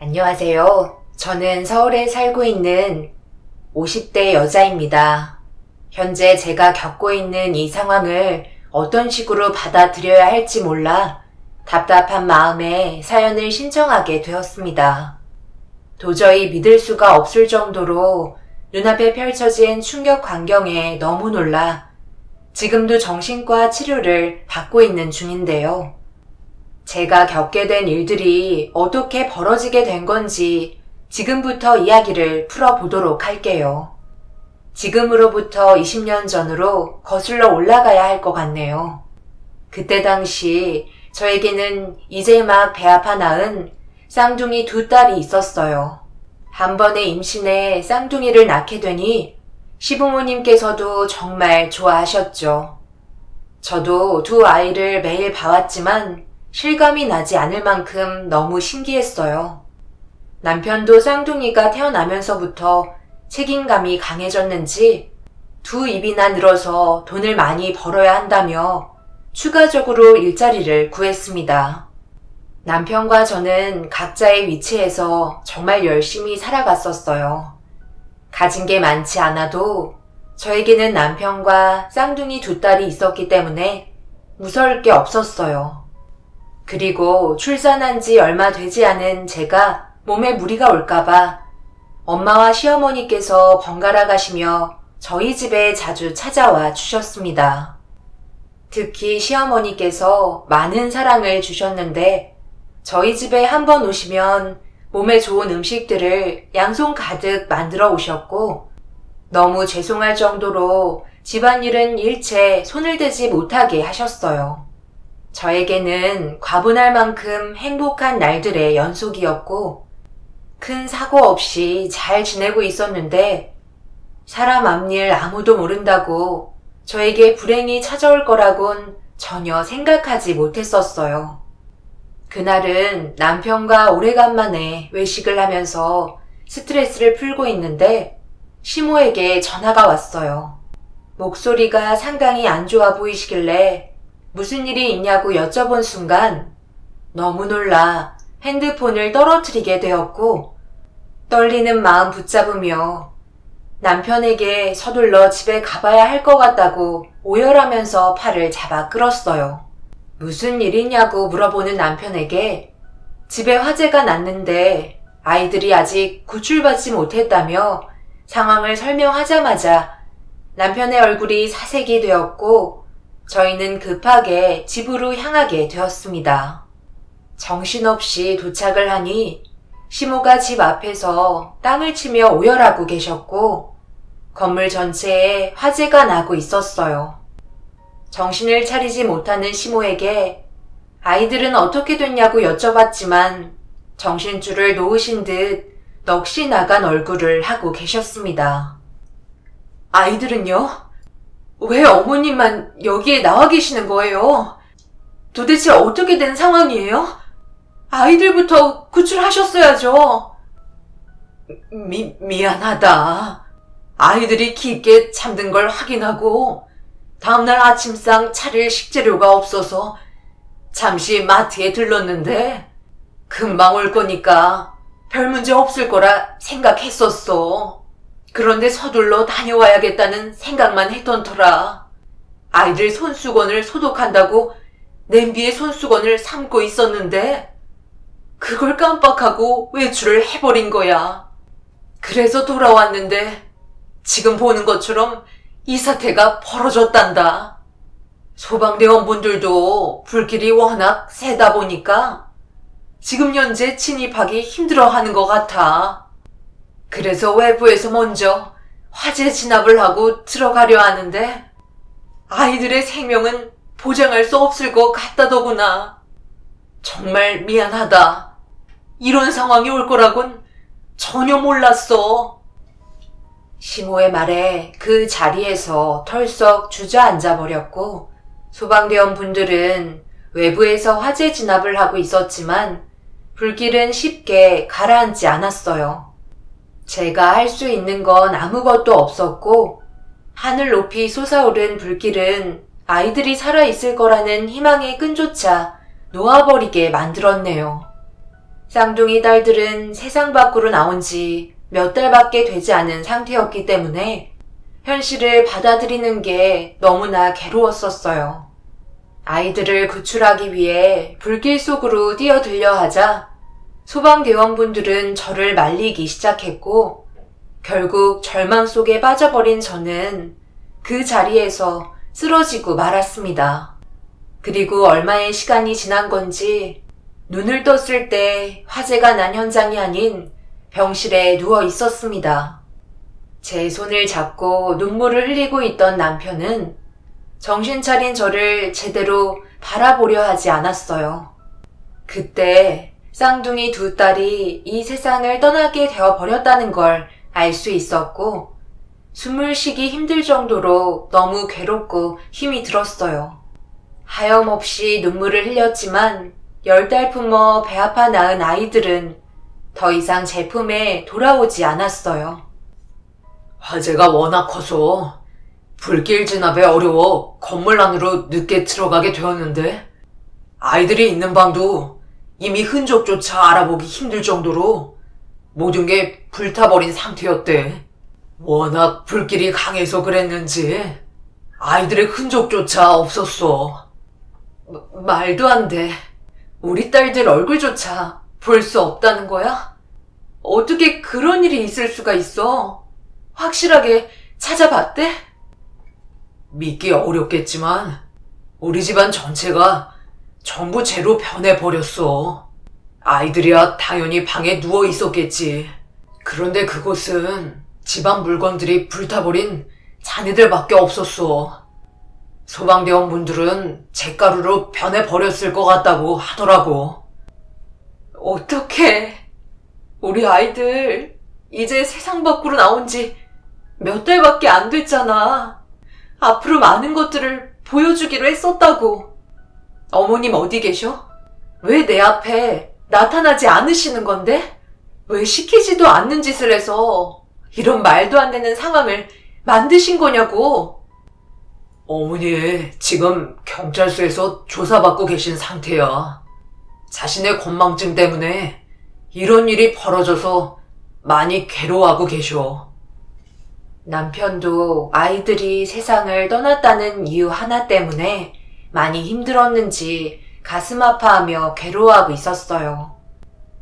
안녕하세요. 저는 서울에 살고 있는 50대 여자입니다. 현재 제가 겪고 있는 이 상황을 어떤 식으로 받아들여야 할지 몰라 답답한 마음에 사연을 신청하게 되었습니다. 도저히 믿을 수가 없을 정도로 눈앞에 펼쳐진 충격 광경에 너무 놀라 지금도 정신과 치료를 받고 있는 중인데요. 제가 겪게 된 일들이 어떻게 벌어지게 된 건지 지금부터 이야기를 풀어보도록 할게요. 지금으로부터 20년 전으로 거슬러 올라가야 할 것 같네요. 그때 당시 저에게는 이제 막 배 아파 낳은 쌍둥이 두 딸이 있었어요. 한 번에 임신해 쌍둥이를 낳게 되니 시부모님께서도 정말 좋아하셨죠. 저도 두 아이를 매일 봐왔지만 실감이 나지 않을 만큼 너무 신기했어요. 남편도 쌍둥이가 태어나면서부터 책임감이 강해졌는지 두 입이나 늘어서 돈을 많이 벌어야 한다며 추가적으로 일자리를 구했습니다. 남편과 저는 각자의 위치에서 정말 열심히 살아갔었어요. 가진 게 많지 않아도 저에게는 남편과 쌍둥이 두 딸이 있었기 때문에 무서울 게 없었어요. 그리고 출산한 지 얼마 되지 않은 제가 몸에 무리가 올까봐 엄마와 시어머니께서 번갈아 가시며 저희 집에 자주 찾아와 주셨습니다. 특히 시어머니께서 많은 사랑을 주셨는데 저희 집에 한번 오시면 몸에 좋은 음식들을 양손 가득 만들어 오셨고 너무 죄송할 정도로 집안일은 일체 손을 대지 못하게 하셨어요. 저에게는 과분할 만큼 행복한 날들의 연속이었고 큰 사고 없이 잘 지내고 있었는데 사람 앞일 아무도 모른다고 저에게 불행이 찾아올 거라곤 전혀 생각하지 못했었어요. 그날은 남편과 오래간만에 외식을 하면서 스트레스를 풀고 있는데 시모에게 전화가 왔어요. 목소리가 상당히 안 좋아 보이시길래 무슨 일이 있냐고 여쭤본 순간 너무 놀라 핸드폰을 떨어뜨리게 되었고 떨리는 마음 붙잡으며 남편에게 서둘러 집에 가봐야 할 것 같다고 오열하면서 팔을 잡아 끌었어요. 무슨 일이냐고 물어보는 남편에게 집에 화재가 났는데 아이들이 아직 구출받지 못했다며 상황을 설명하자마자 남편의 얼굴이 사색이 되었고 저희는 급하게 집으로 향하게 되었습니다. 정신없이 도착을 하니 시모가 집 앞에서 땅을 치며 오열하고 계셨고 건물 전체에 화재가 나고 있었어요. 정신을 차리지 못하는 시모에게 아이들은 어떻게 됐냐고 여쭤봤지만 정신줄을 놓으신 듯 넋이 나간 얼굴을 하고 계셨습니다. 아이들은요? 왜 어머님만 여기에 나와 계시는 거예요? 도대체 어떻게 된 상황이에요? 아이들부터 구출하셨어야죠. 미안하다. 아이들이 깊게 잠든 걸 확인하고 다음날 아침상 차릴 식재료가 없어서 잠시 마트에 들렀는데 금방 올 거니까 별 문제 없을 거라 생각했었어. 그런데 서둘러 다녀와야겠다는 생각만 했던 터라 아이들 손수건을 소독한다고 냄비에 손수건을 삶고 있었는데 그걸 깜빡하고 외출을 해버린 거야. 그래서 돌아왔는데 지금 보는 것처럼 이 사태가 벌어졌단다. 소방대원분들도 불길이 워낙 세다 보니까 지금 현재 진입하기 힘들어하는 것 같아. 그래서 외부에서 먼저 화재 진압을 하고 들어가려 하는데 아이들의 생명은 보장할 수 없을 것 같다더구나. 정말 미안하다. 이런 상황이 올 거라곤 전혀 몰랐어. 시모의 말에 그 자리에서 털썩 주저앉아 버렸고 소방대원 분들은 외부에서 화재 진압을 하고 있었지만 불길은 쉽게 가라앉지 않았어요. 제가 할 수 있는 건 아무것도 없었고 하늘 높이 솟아오른 불길은 아이들이 살아있을 거라는 희망의 끈조차 놓아버리게 만들었네요. 쌍둥이 딸들은 세상 밖으로 나온 지 몇 달밖에 되지 않은 상태였기 때문에 현실을 받아들이는 게 너무나 괴로웠었어요. 아이들을 구출하기 위해 불길 속으로 뛰어들려 하자 소방대원분들은 저를 말리기 시작했고 결국 절망 속에 빠져버린 저는 그 자리에서 쓰러지고 말았습니다. 그리고 얼마의 시간이 지난 건지 눈을 떴을 때 화재가 난 현장이 아닌 병실에 누워 있었습니다. 제 손을 잡고 눈물을 흘리고 있던 남편은 정신 차린 저를 제대로 바라보려 하지 않았어요. 그때 쌍둥이 두 딸이 이 세상을 떠나게 되어 버렸다는 걸 알 수 있었고 숨을 쉬기 힘들 정도로 너무 괴롭고 힘이 들었어요. 하염없이 눈물을 흘렸지만 10달 품어 배 아파 낳은 아이들은 더 이상 제 품에 돌아오지 않았어요. 화재가 워낙 커서 불길 진압에 어려워 건물 안으로 늦게 들어가게 되었는데 아이들이 있는 방도 이미 흔적조차 알아보기 힘들 정도로 모든 게 불타버린 상태였대. 워낙 불길이 강해서 그랬는지 아이들의 흔적조차 없었어. 말도 안 돼. 우리 딸들 얼굴조차 볼 수 없다는 거야? 어떻게 그런 일이 있을 수가 있어? 확실하게 찾아봤대? 믿기 어렵겠지만 우리 집안 전체가 전부 재로 변해버렸어. 아이들이야 당연히 방에 누워 있었겠지. 그런데 그곳은 집안 물건들이 불타버린 잔해들밖에 없었어. 소방대원분들은 잿가루로 변해버렸을 것 같다고 하더라고. 어떡해. 우리 아이들 이제 세상 밖으로 나온 지 몇 달밖에 안 됐잖아. 앞으로 많은 것들을 보여주기로 했었다고. 어머님 어디 계셔? 왜 내 앞에 나타나지 않으시는 건데? 왜 시키지도 않는 짓을 해서 이런 말도 안 되는 상황을 만드신 거냐고. 어머니 지금 경찰서에서 조사받고 계신 상태야. 자신의 건망증 때문에 이런 일이 벌어져서 많이 괴로워하고 계셔. 남편도 아이들이 세상을 떠났다는 이유 하나 때문에 많이 힘들었는지 가슴 아파하며 괴로워하고 있었어요.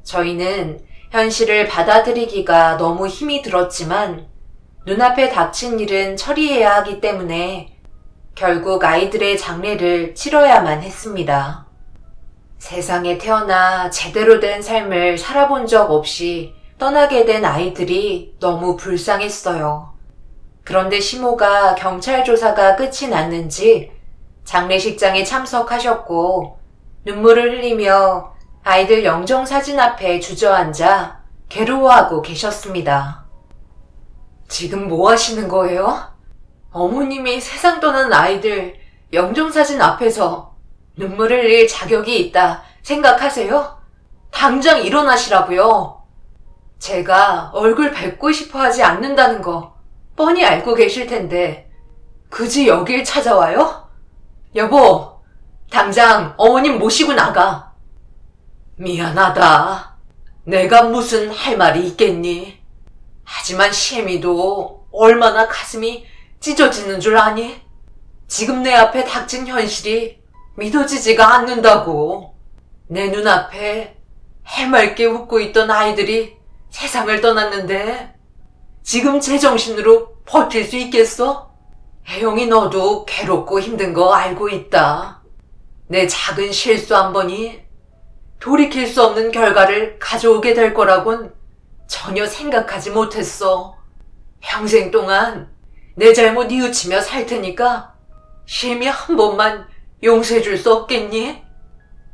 저희는 현실을 받아들이기가 너무 힘이 들었지만 눈앞에 닥친 일은 처리해야 하기 때문에 결국 아이들의 장례를 치러야만 했습니다. 세상에 태어나 제대로 된 삶을 살아본 적 없이 떠나게 된 아이들이 너무 불쌍했어요. 그런데 시모가 경찰 조사가 끝이 났는지 장례식장에 참석하셨고 눈물을 흘리며 아이들 영정사진 앞에 주저앉아 괴로워하고 계셨습니다. 지금 뭐 하시는 거예요? 어머님이 세상 떠난 아이들 영정사진 앞에서 눈물을 흘릴 자격이 있다 생각하세요? 당장 일어나시라고요. 제가 얼굴 뵙고 싶어 하지 않는다는 거 뻔히 알고 계실 텐데 굳이 여길 찾아와요? 여보, 당장 어머님 모시고 나가. 미안하다. 내가 무슨 할 말이 있겠니? 하지만 시애미도 얼마나 가슴이 찢어지는 줄 아니? 지금 내 앞에 닥친 현실이 믿어지지가 않는다고. 내 눈앞에 해맑게 웃고 있던 아이들이 세상을 떠났는데 지금 제정신으로 버틸 수 있겠어? 혜영이 너도 괴롭고 힘든 거 알고 있다. 내 작은 실수 한 번이 돌이킬 수 없는 결과를 가져오게 될 거라곤 전혀 생각하지 못했어. 평생 동안 내 잘못 뉘우치며 살 테니까 심히 한 번만 용서해 줄 수 없겠니?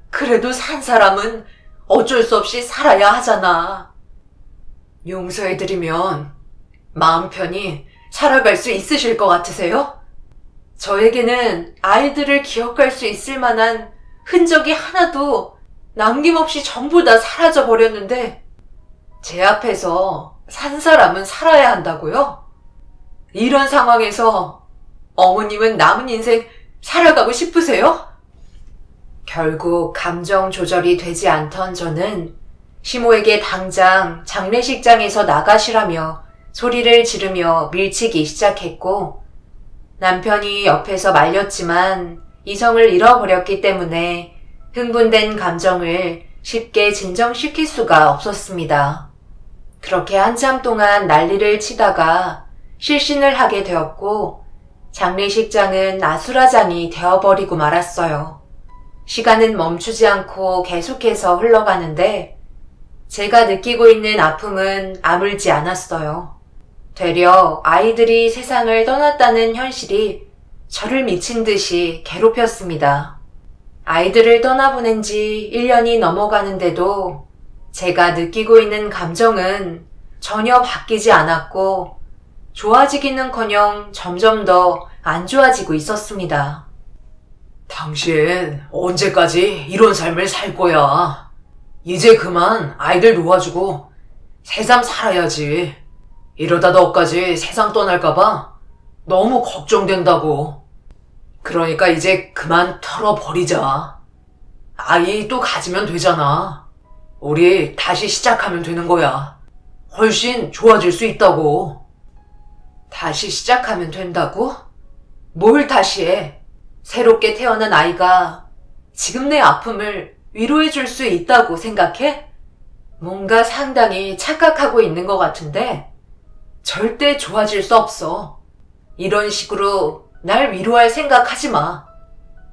그래도 산 사람은 어쩔 수 없이 살아야 하잖아. 용서해드리면 마음 편히 살아갈 수 있으실 것 같으세요? 저에게는 아이들을 기억할 수 있을 만한 흔적이 하나도 남김없이 전부 다 사라져 버렸는데 제 앞에서 산 사람은 살아야 한다고요? 이런 상황에서 어머님은 남은 인생 살아가고 싶으세요? 결국 감정 조절이 되지 않던 저는 시모에게 당장 장례식장에서 나가시라며 소리를 지르며 밀치기 시작했고, 남편이 옆에서 말렸지만 이성을 잃어버렸기 때문에 흥분된 감정을 쉽게 진정시킬 수가 없었습니다. 그렇게 한참 동안 난리를 치다가 실신을 하게 되었고, 장례식장은 아수라장이 되어버리고 말았어요. 시간은 멈추지 않고 계속해서 흘러가는데 제가 느끼고 있는 아픔은 아물지 않았어요. 되려 아이들이 세상을 떠났다는 현실이 저를 미친 듯이 괴롭혔습니다. 아이들을 떠나보낸 지 1년이 넘어가는데도 제가 느끼고 있는 감정은 전혀 바뀌지 않았고 좋아지기는커녕 점점 더 안 좋아지고 있었습니다. 당신 언제까지 이런 삶을 살 거야? 이제 그만 아이들 놓아주고 새삼 살아야지. 이러다 너까지 세상 떠날까봐 너무 걱정된다고. 그러니까 이제 그만 털어버리자. 아이 또 가지면 되잖아. 우리 다시 시작하면 되는 거야. 훨씬 좋아질 수 있다고. 다시 시작하면 된다고? 뭘 다시 해? 새롭게 태어난 아이가 지금 내 아픔을 위로해 줄 수 있다고 생각해? 뭔가 상당히 착각하고 있는 것 같은데 절대 좋아질 수 없어. 이런 식으로 날 위로할 생각하지 마.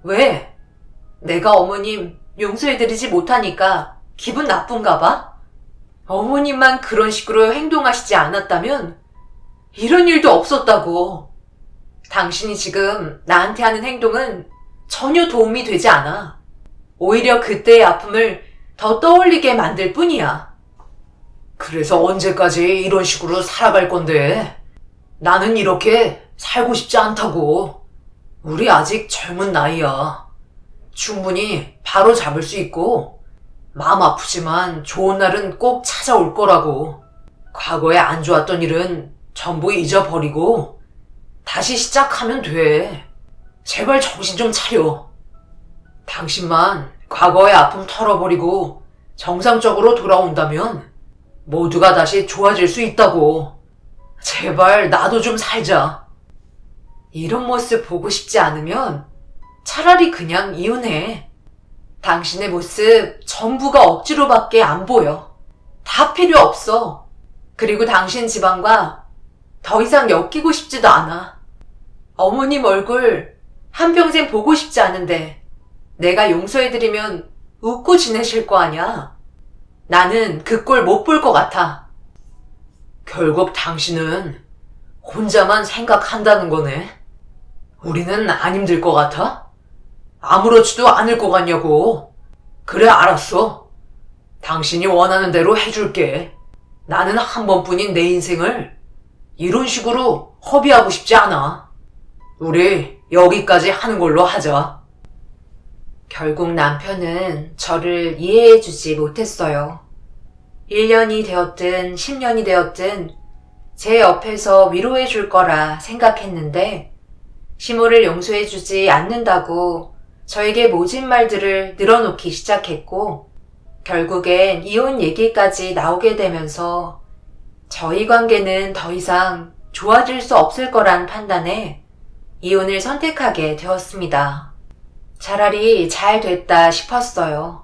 왜? 내가 어머님 용서해드리지 못하니까 기분 나쁜가 봐? 어머님만 그런 식으로 행동하시지 않았다면 이런 일도 없었다고. 당신이 지금 나한테 하는 행동은 전혀 도움이 되지 않아. 오히려 그때의 아픔을 더 떠올리게 만들 뿐이야. 그래서 언제까지 이런 식으로 살아갈 건데? 나는 이렇게 살고 싶지 않다고. 우리 아직 젊은 나이야. 충분히 바로 잡을 수 있고 마음 아프지만 좋은 날은 꼭 찾아올 거라고. 과거에 안 좋았던 일은 전부 잊어버리고 다시 시작하면 돼. 제발 정신 좀 차려. 당신만 과거의 아픔 털어버리고 정상적으로 돌아온다면 모두가 다시 좋아질 수 있다고. 제발 나도 좀 살자. 이런 모습 보고 싶지 않으면 차라리 그냥 이혼해. 당신의 모습 전부가 억지로밖에 안 보여. 다 필요 없어. 그리고 당신 집안과 더 이상 엮이고 싶지도 않아. 어머님 얼굴 한평생 보고 싶지 않은데 내가 용서해드리면 웃고 지내실 거 아냐. 나는 그 꼴 못 볼 것 같아. 결국 당신은 혼자만 생각한다는 거네. 우리는 안 힘들 것 같아? 아무렇지도 않을 것 같냐고. 그래, 알았어. 당신이 원하는 대로 해줄게. 나는 한 번뿐인 내 인생을 이런 식으로 허비하고 싶지 않아. 우리 여기까지 하는 걸로 하자. 결국 남편은 저를 이해해주지 못했어요. 1년이 되었든 10년이 되었든 제 옆에서 위로해줄 거라 생각했는데 시모를 용서해주지 않는다고 저에게 모진 말들을 늘어놓기 시작했고 결국엔 이혼 얘기까지 나오게 되면서 저희 관계는 더 이상 좋아질 수 없을 거란 판단에 이혼을 선택하게 되었습니다. 차라리 잘 됐다 싶었어요.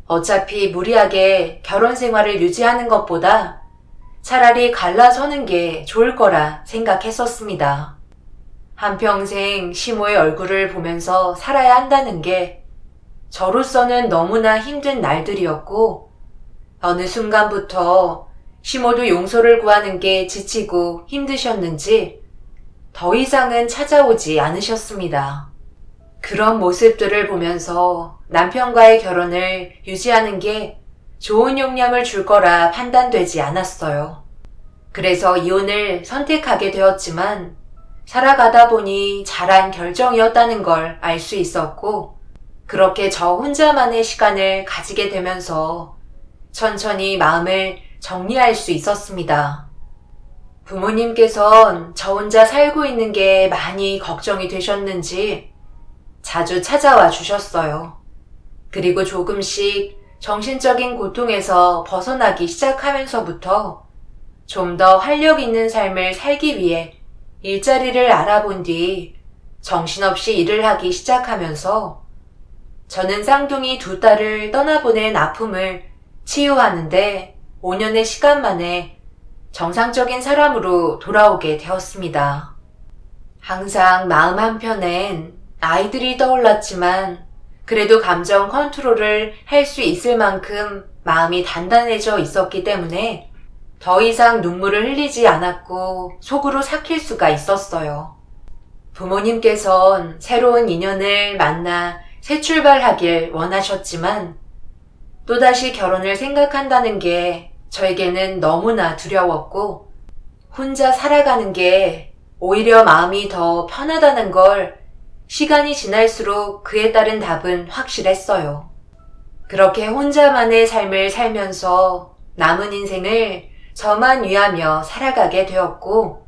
어차피 무리하게 결혼 생활을 유지하는 것보다 차라리 갈라서는 게 좋을 거라 생각했었습니다. 한평생 시모의 얼굴을 보면서 살아야 한다는 게 저로서는 너무나 힘든 날들이었고 어느 순간부터 시모도 용서를 구하는 게 지치고 힘드셨는지 더 이상은 찾아오지 않으셨습니다. 그런 모습들을 보면서 남편과의 결혼을 유지하는 게 좋은 영향을 줄 거라 판단되지 않았어요. 그래서 이혼을 선택하게 되었지만 살아가다 보니 잘한 결정이었다는 걸 알 수 있었고 그렇게 저 혼자만의 시간을 가지게 되면서 천천히 마음을 정리할 수 있었습니다. 부모님께선 저 혼자 살고 있는 게 많이 걱정이 되셨는지 자주 찾아와 주셨어요. 그리고 조금씩 정신적인 고통에서 벗어나기 시작하면서부터 좀 더 활력 있는 삶을 살기 위해 일자리를 알아본 뒤 정신없이 일을 하기 시작하면서 저는 쌍둥이 두 딸을 떠나보낸 아픔을 치유하는데 5년의 시간 만에 정상적인 사람으로 돌아오게 되었습니다. 항상 마음 한편엔 아이들이 떠올랐지만 그래도 감정 컨트롤을 할 수 있을 만큼 마음이 단단해져 있었기 때문에 더 이상 눈물을 흘리지 않았고 속으로 삭힐 수가 있었어요. 부모님께선 새로운 인연을 만나 새 출발하길 원하셨지만 또다시 결혼을 생각한다는 게 저에게는 너무나 두려웠고 혼자 살아가는 게 오히려 마음이 더 편하다는 걸 시간이 지날수록 그에 따른 답은 확실했어요. 그렇게 혼자만의 삶을 살면서 남은 인생을 저만 위하며 살아가게 되었고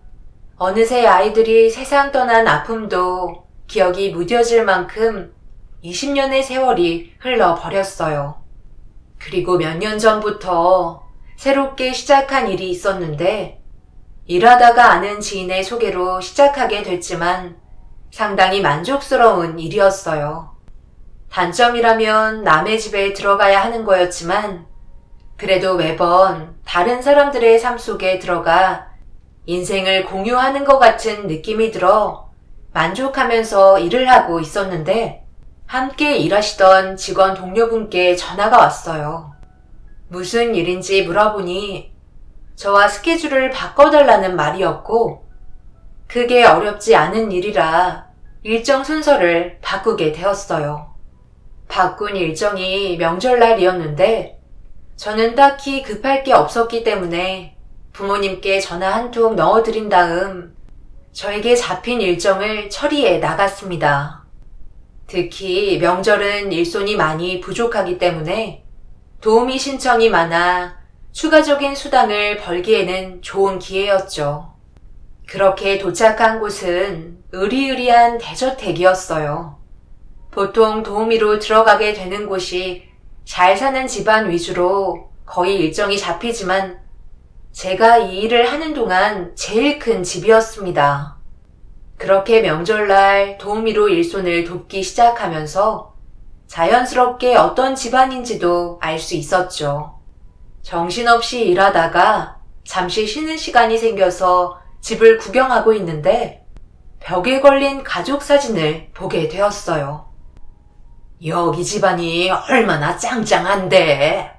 어느새 아이들이 세상 떠난 아픔도 기억이 무뎌질 만큼 20년의 세월이 흘러버렸어요. 그리고 몇 년 전부터 새롭게 시작한 일이 있었는데 일하다가 아는 지인의 소개로 시작하게 됐지만 상당히 만족스러운 일이었어요. 단점이라면 남의 집에 들어가야 하는 거였지만 그래도 매번 다른 사람들의 삶 속에 들어가 인생을 공유하는 것 같은 느낌이 들어 만족하면서 일을 하고 있었는데 함께 일하시던 직원 동료분께 전화가 왔어요. 무슨 일인지 물어보니 저와 스케줄을 바꿔달라는 말이었고 그게 어렵지 않은 일이라 일정 순서를 바꾸게 되었어요. 바꾼 일정이 명절날이었는데 저는 딱히 급할 게 없었기 때문에 부모님께 전화 한 통 넣어드린 다음 저에게 잡힌 일정을 처리해 나갔습니다. 특히 명절은 일손이 많이 부족하기 때문에 도우미 신청이 많아 추가적인 수당을 벌기에는 좋은 기회였죠. 그렇게 도착한 곳은 으리으리한 대저택이었어요. 보통 도우미로 들어가게 되는 곳이 잘 사는 집안 위주로 거의 일정이 잡히지만 제가 이 일을 하는 동안 제일 큰 집이었습니다. 그렇게 명절날 도우미로 일손을 돕기 시작하면서 자연스럽게 어떤 집안인지도 알 수 있었죠. 정신없이 일하다가 잠시 쉬는 시간이 생겨서 집을 구경하고 있는데 벽에 걸린 가족 사진을 보게 되었어요. 여기 집안이 얼마나 짱짱한데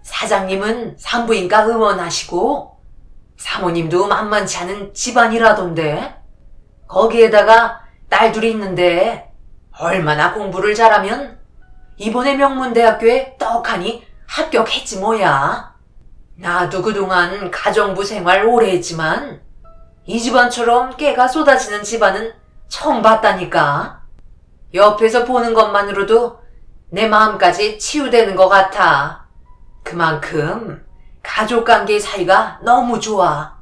사장님은 산부인과 의원하시고 사모님도 만만치 않은 집안이라던데 거기에다가 딸둘이 있는데 얼마나 공부를 잘하면 이번에 명문대학교에 떡하니 합격했지 뭐야. 나도 그동안 가정부 생활 오래 했지만 이 집안처럼 깨가 쏟아지는 집안은 처음 봤다니까. 옆에서 보는 것만으로도 내 마음까지 치유되는 것 같아. 그만큼 가족관계 사이가 너무 좋아.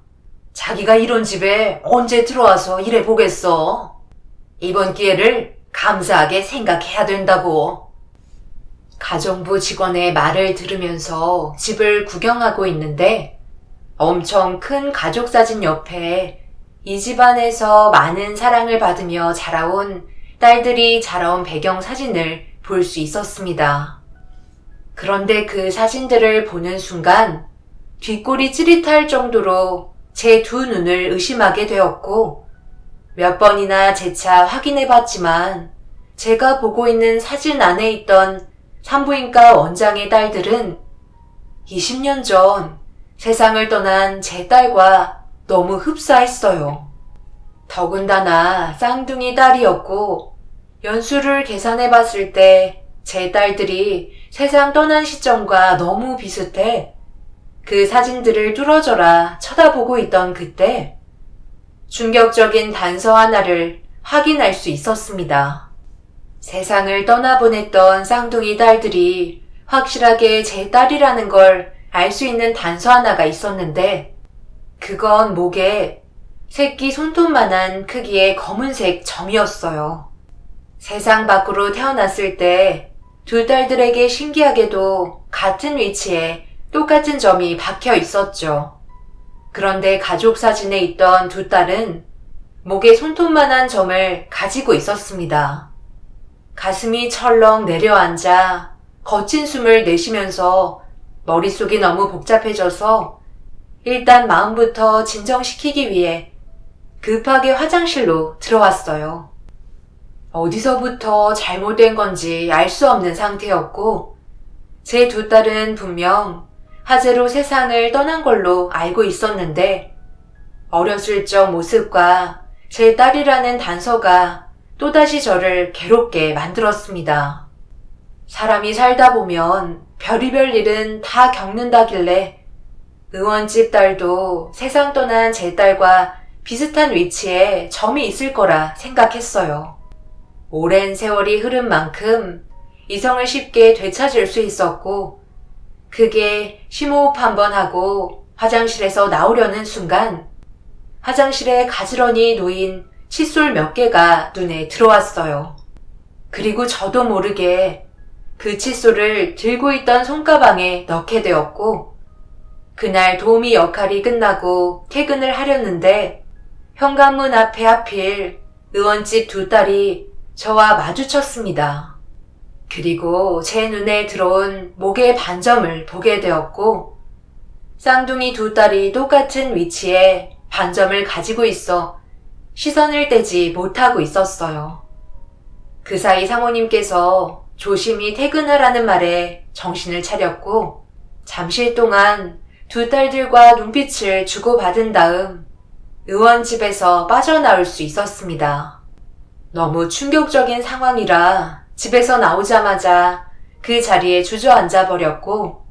자기가 이런 집에 언제 들어와서 일해보겠어. 이번 기회를 감사하게 생각해야 된다고. 가정부 직원의 말을 들으면서 집을 구경하고 있는데 엄청 큰 가족 사진 옆에 이 집안에서 많은 사랑을 받으며 자라온 딸들이 자라온 배경 사진을 볼 수 있었습니다. 그런데 그 사진들을 보는 순간 뒷골이 찌릿할 정도로 제 두 눈을 의심하게 되었고 몇 번이나 재차 확인해 봤지만 제가 보고 있는 사진 안에 있던 산부인과 원장의 딸들은 20년 전 세상을 떠난 제 딸과 너무 흡사했어요. 더군다나 쌍둥이 딸이었고 연수를 계산해 봤을 때 제 딸들이 세상 떠난 시점과 너무 비슷해 그 사진들을 뚫어져라 쳐다보고 있던 그때 충격적인 단서 하나를 확인할 수 있었습니다. 세상을 떠나보냈던 쌍둥이 딸들이 확실하게 제 딸이라는 걸 알 수 있는 단서 하나가 있었는데 그건 목에 새끼 손톱만한 크기의 검은색 점이었어요. 세상 밖으로 태어났을 때 두 딸들에게 신기하게도 같은 위치에 똑같은 점이 박혀 있었죠. 그런데 가족 사진에 있던 두 딸은 목에 손톱만한 점을 가지고 있었습니다. 가슴이 철렁 내려앉아 거친 숨을 내쉬면서 머릿속이 너무 복잡해져서 일단 마음부터 진정시키기 위해 급하게 화장실로 들어왔어요. 어디서부터 잘못된 건지 알 수 없는 상태였고 제 두 딸은 분명 화재로 세상을 떠난 걸로 알고 있었는데 어렸을 적 모습과 제 딸이라는 단서가 또다시 저를 괴롭게 만들었습니다. 사람이 살다 보면 별의별 일은 다 겪는다길래 의원집 딸도 세상 떠난 제 딸과 비슷한 위치에 점이 있을 거라 생각했어요. 오랜 세월이 흐른 만큼 이성을 쉽게 되찾을 수 있었고 크게 심호흡 한번 하고 화장실에서 나오려는 순간 화장실에 가지런히 놓인 칫솔 몇 개가 눈에 들어왔어요. 그리고 저도 모르게 그 칫솔을 들고 있던 손가방에 넣게 되었고 그날 도우미 역할이 끝나고 퇴근을 하려는데 현관문 앞에 하필 의원집 두 딸이 저와 마주쳤습니다. 그리고 제 눈에 들어온 목의 반점을 보게 되었고 쌍둥이 두 딸이 똑같은 위치에 반점을 가지고 있어 시선을 떼지 못하고 있었어요. 그 사이 사모님께서 조심히 퇴근하라는 말에 정신을 차렸고 잠시 동안 두 딸들과 눈빛을 주고받은 다음 의원집에서 빠져나올 수 있었습니다. 너무 충격적인 상황이라 집에서 나오자마자 그 자리에 주저앉아 버렸고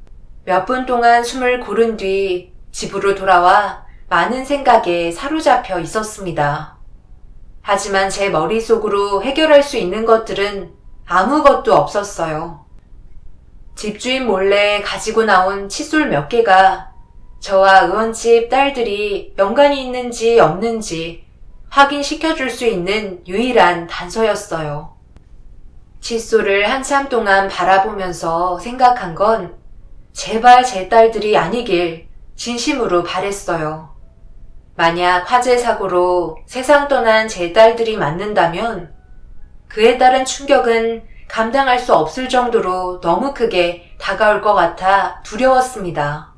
몇 분 동안 숨을 고른 뒤 집으로 돌아와 많은 생각에 사로잡혀 있었습니다. 하지만 제 머릿속으로 해결할 수 있는 것들은 아무것도 없었어요. 집주인 몰래 가지고 나온 칫솔 몇 개가 저와 의원집 딸들이 연관이 있는지 없는지 확인시켜줄 수 있는 유일한 단서였어요. 칫솔을 한참 동안 바라보면서 생각한 건 제발 제 딸들이 아니길 진심으로 바랬어요. 만약 화재 사고로 세상 떠난 제 딸들이 맞는다면 그에 따른 충격은 감당할 수 없을 정도로 너무 크게 다가올 것 같아 두려웠습니다.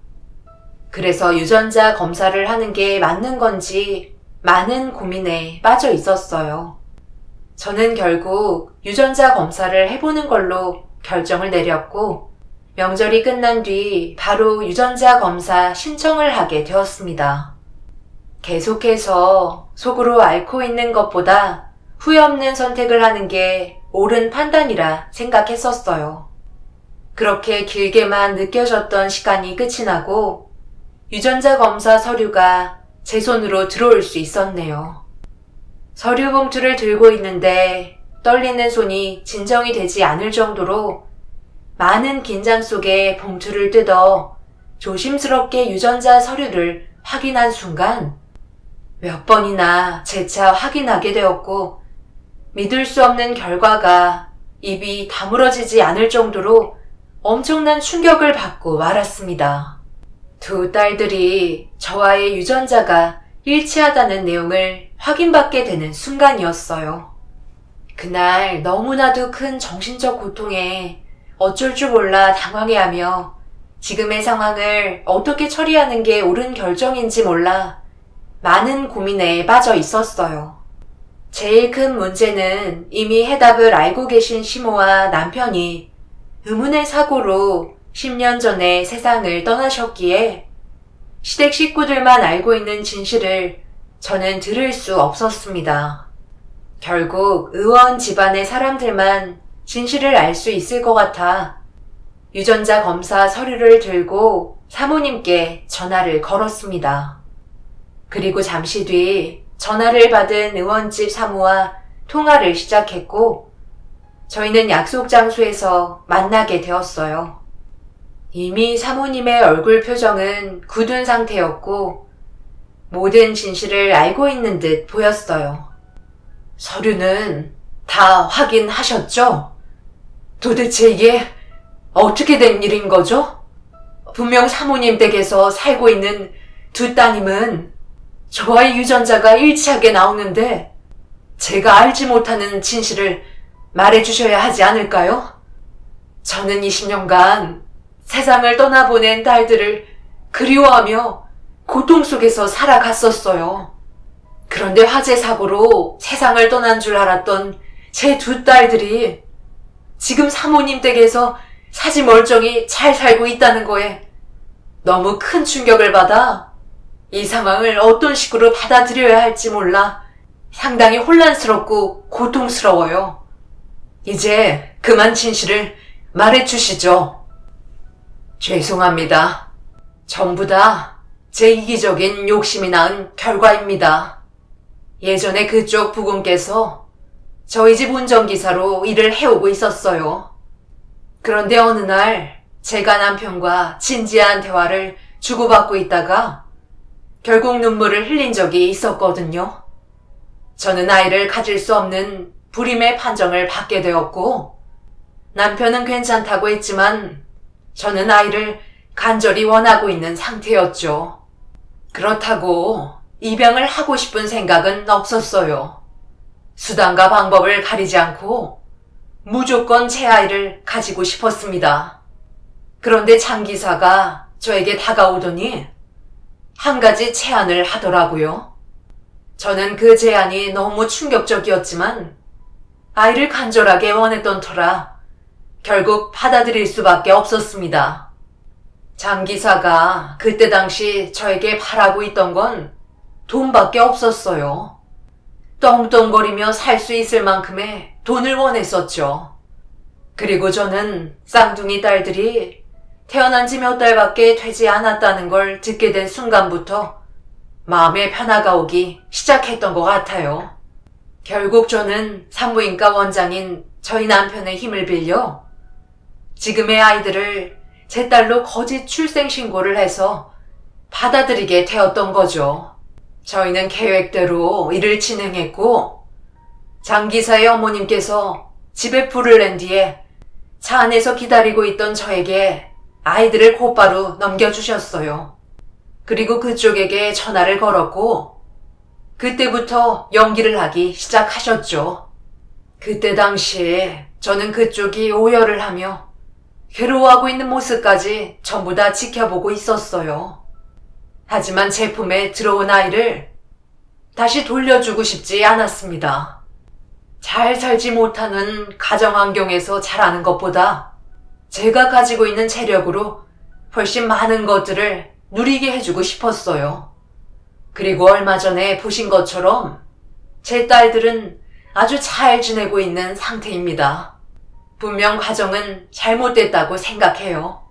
그래서 유전자 검사를 하는 게 맞는 건지 많은 고민에 빠져 있었어요. 저는 결국 유전자 검사를 해보는 걸로 결정을 내렸고 명절이 끝난 뒤 바로 유전자 검사 신청을 하게 되었습니다. 계속해서 속으로 앓고 있는 것보다 후회 없는 선택을 하는 게 옳은 판단이라 생각했었어요. 그렇게 길게만 느껴졌던 시간이 끝이 나고 유전자 검사 서류가 제 손으로 들어올 수 있었네요. 서류 봉투를 들고 있는데 떨리는 손이 진정이 되지 않을 정도로 많은 긴장 속에 봉투를 뜯어 조심스럽게 유전자 서류를 확인한 순간 몇 번이나 재차 확인하게 되었고 믿을 수 없는 결과가 입이 다물어지지 않을 정도로 엄청난 충격을 받고 말았습니다. 두 딸들이 저와의 유전자가 일치하다는 내용을 확인받게 되는 순간이었어요. 그날 너무나도 큰 정신적 고통에 어쩔 줄 몰라 당황해하며 지금의 상황을 어떻게 처리하는 게 옳은 결정인지 몰라 많은 고민에 빠져 있었어요. 제일 큰 문제는 이미 해답을 알고 계신 시모와 남편이 의문의 사고로 10년 전에 세상을 떠나셨기에 시댁 식구들만 알고 있는 진실을 저는 들을 수 없었습니다. 결국 의원 집안의 사람들만 진실을 알 수 있을 것 같아 유전자 검사 서류를 들고 사모님께 전화를 걸었습니다. 그리고 잠시 뒤 전화를 받은 의원집 사무와 통화를 시작했고 저희는 약속 장소에서 만나게 되었어요. 이미 사모님의 얼굴 표정은 굳은 상태였고 모든 진실을 알고 있는 듯 보였어요. 서류는 다 확인하셨죠? 도대체 이게 어떻게 된 일인 거죠? 분명 사모님 댁에서 살고 있는 두 따님은 저와의 유전자가 일치하게 나오는데 제가 알지 못하는 진실을 말해주셔야 하지 않을까요? 저는 20년간 세상을 떠나보낸 딸들을 그리워하며 고통 속에서 살아갔었어요. 그런데 화재 사고로 세상을 떠난 줄 알았던 제 두 딸들이 지금 사모님 댁에서 사지 멀쩡히 잘 살고 있다는 거에 너무 큰 충격을 받아 이 상황을 어떤 식으로 받아들여야 할지 몰라 상당히 혼란스럽고 고통스러워요. 이제 그만 진실을 말해주시죠. 죄송합니다. 전부 다 제 이기적인 욕심이 낳은 결과입니다. 예전에 그쪽 부군께서 저희 집 운전기사로 일을 해오고 있었어요. 그런데 어느 날 제가 남편과 진지한 대화를 주고받고 있다가 결국 눈물을 흘린 적이 있었거든요. 저는 아이를 가질 수 없는 불임의 판정을 받게 되었고 남편은 괜찮다고 했지만 저는 아이를 간절히 원하고 있는 상태였죠. 그렇다고 입양을 하고 싶은 생각은 없었어요. 수단과 방법을 가리지 않고 무조건 제 아이를 가지고 싶었습니다. 그런데 장 기사가 저에게 다가오더니 한 가지 제안을 하더라고요. 저는 그 제안이 너무 충격적이었지만 아이를 간절하게 원했던 터라 결국 받아들일 수밖에 없었습니다. 장 기사가 그때 당시 저에게 바라고 있던 건 돈밖에 없었어요. 떵떵거리며 살 수 있을 만큼의 돈을 원했었죠. 그리고 저는 쌍둥이 딸들이 태어난 지 몇 달밖에 되지 않았다는 걸 듣게 된 순간부터 마음에 변화가 오기 시작했던 것 같아요. 결국 저는 산부인과 원장인 저희 남편의 힘을 빌려 지금의 아이들을 제 딸로 거짓 출생신고를 해서 받아들이게 되었던 거죠. 저희는 계획대로 일을 진행했고 장 기사의 어머님께서 집에 불을 낸 뒤에 차 안에서 기다리고 있던 저에게 아이들을 곧바로 넘겨주셨어요. 그리고 그쪽에게 전화를 걸었고 그때부터 연기를 하기 시작하셨죠. 그때 당시에 저는 그쪽이 오열을 하며 괴로워하고 있는 모습까지 전부 다 지켜보고 있었어요. 하지만 제 품에 들어온 아이를 다시 돌려주고 싶지 않았습니다. 잘 살지 못하는 가정 환경에서 자라는 것보다 제가 가지고 있는 체력으로 훨씬 많은 것들을 누리게 해주고 싶었어요. 그리고 얼마 전에 보신 것처럼 제 딸들은 아주 잘 지내고 있는 상태입니다. 분명 가정은 잘못됐다고 생각해요.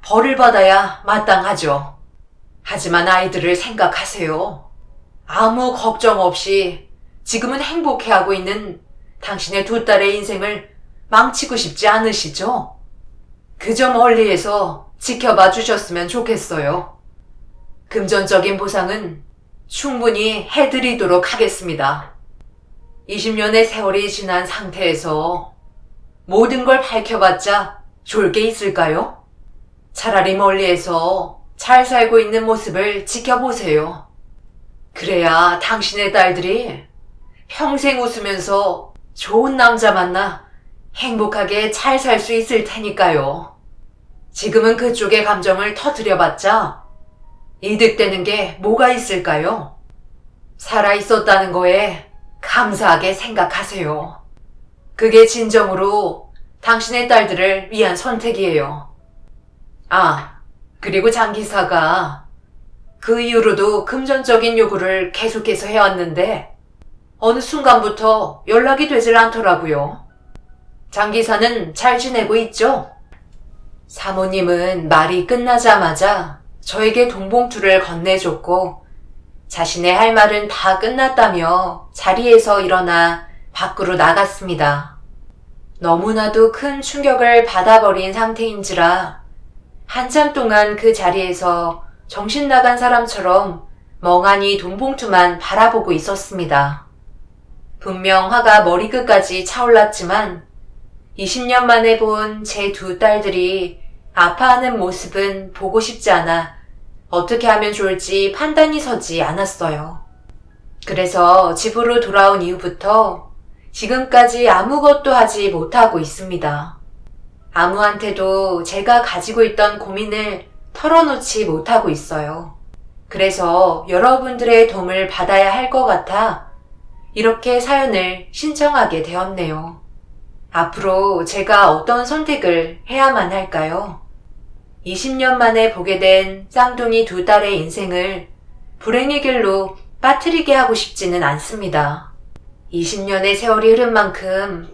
벌을 받아야 마땅하죠. 하지만 아이들을 생각하세요. 아무 걱정 없이 지금은 행복해하고 있는 당신의 두 딸의 인생을 망치고 싶지 않으시죠? 그저 멀리에서 지켜봐 주셨으면 좋겠어요. 금전적인 보상은 충분히 해드리도록 하겠습니다. 20년의 세월이 지난 상태에서 모든 걸 밝혀봤자 좋을 게 있을까요? 차라리 멀리에서 잘 살고 있는 모습을 지켜보세요. 그래야 당신의 딸들이 평생 웃으면서 좋은 남자 만나 행복하게 잘 살 수 있을 테니까요. 지금은 그쪽의 감정을 터뜨려봤자 이득되는 게 뭐가 있을까요? 살아있었다는 거에 감사하게 생각하세요. 그게 진정으로 당신의 딸들을 위한 선택이에요. 아, 그리고 장 기사가 그 이후로도 금전적인 요구를 계속해서 해왔는데 어느 순간부터 연락이 되질 않더라고요. 장 기사는 잘 지내고 있죠? 사모님은 말이 끝나자마자 저에게 돈봉투를 건네줬고 자신의 할 말은 다 끝났다며 자리에서 일어나 밖으로 나갔습니다. 너무나도 큰 충격을 받아버린 상태인지라 한참 동안 그 자리에서 정신 나간 사람처럼 멍하니 돈봉투만 바라보고 있었습니다. 분명 화가 머리끝까지 차올랐지만 20년 만에 본 제 두 딸들이 아파하는 모습은 보고 싶지 않아 어떻게 하면 좋을지 판단이 서지 않았어요. 그래서 집으로 돌아온 이후부터 지금까지 아무것도 하지 못하고 있습니다. 아무한테도 제가 가지고 있던 고민을 털어놓지 못하고 있어요. 그래서 여러분들의 도움을 받아야 할 것 같아 이렇게 사연을 신청하게 되었네요. 앞으로 제가 어떤 선택을 해야만 할까요? 20년 만에 보게 된 쌍둥이 두 딸의 인생을 불행의 길로 빠뜨리게 하고 싶지는 않습니다. 20년의 세월이 흐른 만큼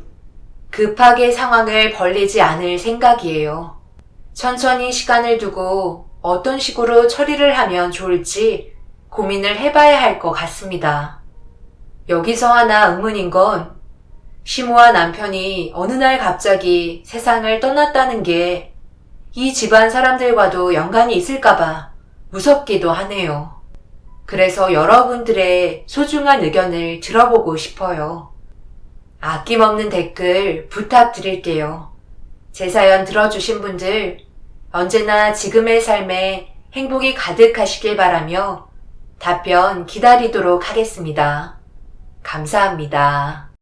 급하게 상황을 벌리지 않을 생각이에요. 천천히 시간을 두고 어떤 식으로 처리를 하면 좋을지 고민을 해봐야 할 것 같습니다. 여기서 하나 의문인 건 시모와 남편이 어느 날 갑자기 세상을 떠났다는 게 이 집안 사람들과도 연관이 있을까봐 무섭기도 하네요. 그래서 여러분들의 소중한 의견을 들어보고 싶어요. 아낌없는 댓글 부탁드릴게요. 제 사연 들어주신 분들 언제나 지금의 삶에 행복이 가득하시길 바라며 답변 기다리도록 하겠습니다. 감사합니다.